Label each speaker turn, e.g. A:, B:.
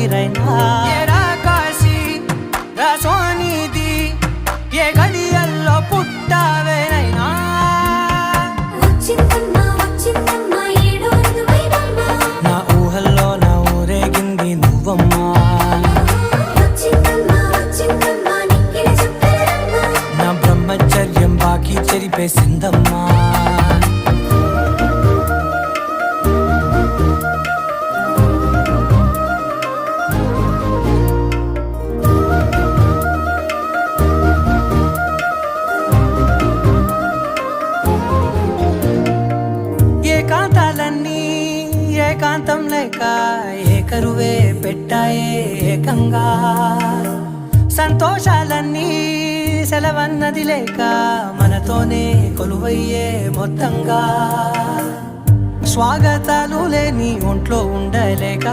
A: రైనా కాశీ సోనిది ఏ గడియల్లో పుట్టావేనైనా నా ఊహల్లో నా ఊరేగింది నువ్వమ్మా నా బ్రహ్మచర్యం బాకీ చెరిపేసిందమ్మా ఏకాంతాలన్నీ ఏకాంతం లేక ఏకరువే పెట్టాయే ఏకంగా సంతోషాలన్నీ సెలవన్నది లేక మనతోనే కొలువయ్యే మొత్తంగా స్వాగతాలు లేని ఒంట్లో ఉండలేక